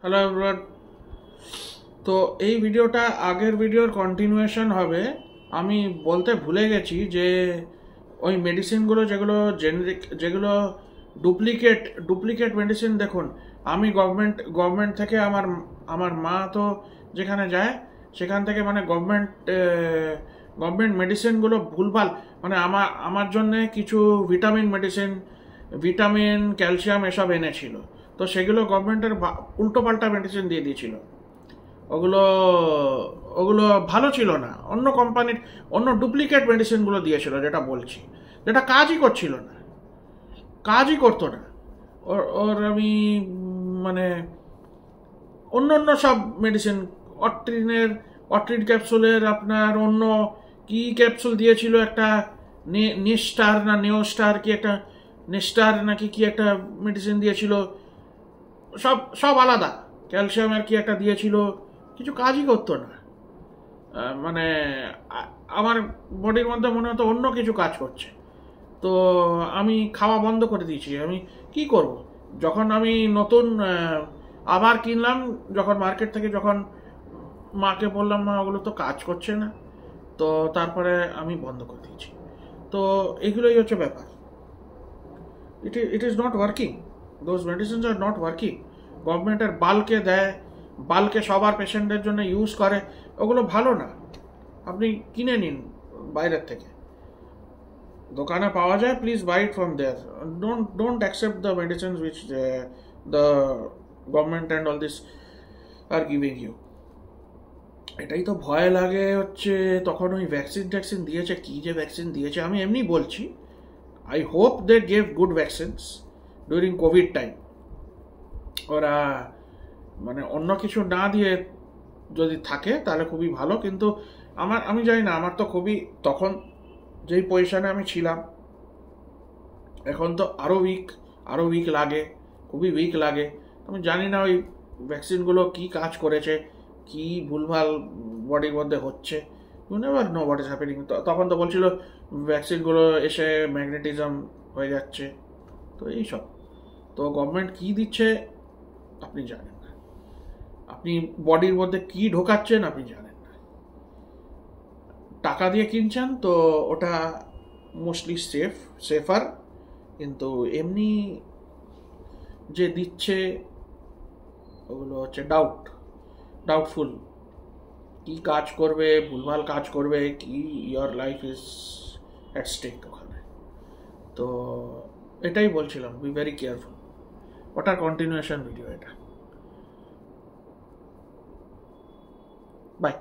Hello everyone. তো এই ভিডিওটা আগের ভিডিওর কন্টিনিউয়েশন হবে। আমি বলতে ভুলে গেছি যে ওই মেডিসিনগুলো যেগুলো জেনেরিক, যেগুলো ডুপ্লিকেট মেডিসিন, দেখুন আমি গভর্নমেন্ট থেকে আমার আমার মা তো যেখানে যায় সেখান থেকে মানে গভর্নমেন্ট মেডিসিনগুলো ভুলভাল, মানে আমার জন্যে কিছু ভিটামিন ক্যালসিয়াম এসব এনেছিল। তো সেগুলো গভর্নমেন্টের উল্টো পাল্টা মেডিসিন দিয়ে দিয়েছিল। ওগুলো ওগুলো ভালো ছিল না, অন্য কোম্পানির অন্য ডুপ্লিকেট মেডিসিনগুলো দিয়েছিল, যেটা বলছি, যেটা কাজই করছিল না, কাজই করতো না। ওর আমি মানে অন্য অন্য সব মেডিসিন, অট্রিন ক্যাপসুলের আপনার অন্য কি ক্যাপসুল দিয়েছিল, একটা নেস্টার না নেওস্টার কি একটা, নেস্টার নাকি কি একটা মেডিসিন দিয়েছিল, সব সব আলাদা। ক্যালসিয়ামের কি একটা দিয়েছিল, কিছু কাজই করতো না। মানে আমার বডির মধ্যে মনে হতো অন্য কিছু কাজ করছে। তো আমি খাওয়া বন্ধ করে দিয়েছি। আমি কি করব, যখন আমি নতুন আবার কিনলাম, যখন মার্কেট থেকে, যখন মাকে বললাম মা ওগুলো তো কাজ করছে না, তো তারপরে আমি বন্ধ করে দিয়েছি। তো এগুলোই হচ্ছে ব্যাপার। It is not working, those medicines are not working. গভর্নমেন্টের বাল্কে দেয়, বাল্কে সবার পেশেন্টের জন্য ইউজ করে, ওগুলো ভালো না। আপনি কিনে নিন বাইরের থেকে, দোকানে পাওয়া যায়, please buy it from there. Don't accept the medicines which the government and all this are giving you. এটাই তো ভয় লাগে হচ্ছে। তখন ওই ভ্যাকসিন দিয়েছে, কি যে ভ্যাকসিন দিয়েছে, আমি এমনি বলছি, I hope they gave good vaccines during Covid time. ওরা মানে অন্য কিছু না দিয়ে যদি থাকে তাহলে খুবই ভালো। কিন্তু আমি জানি না, আমার তো খুবই, তখন যেই পজিশনে আমি ছিলাম, এখন তো আরও উইক লাগে, খুবই উইক লাগে। আমি জানি না ওই ভ্যাকসিনগুলো কি কাজ করেছে, কি ভুলভাল বডির মধ্যে হচ্ছে। You never know what is happening. তখন তো বলছিল ভ্যাকসিনগুলো এসে ম্যাগনেটিজম হয়ে যাচ্ছে, তো এইসব। তো গভর্নমেন্ট কি দিচ্ছে আপনি জানেন না, আপনি বডির মধ্যে কি ঢোকাচ্ছেন আপনি জানেন না। টাকা দিয়ে কিনছেন তো ওটা মোস্টলি সেফার, কিন্তু এমনি যে দিচ্ছে ওগুলো হচ্ছে ডাউটফুল। কি কাজ করবে, ভুলভাল কাজ করবে কি, your life is at stake ওখানে। তো এটাই বলছিলাম, বি ভেরি কেয়ারফুল। ওটার কন্টিনিউয়েশন ভিডিও এটা। বাই।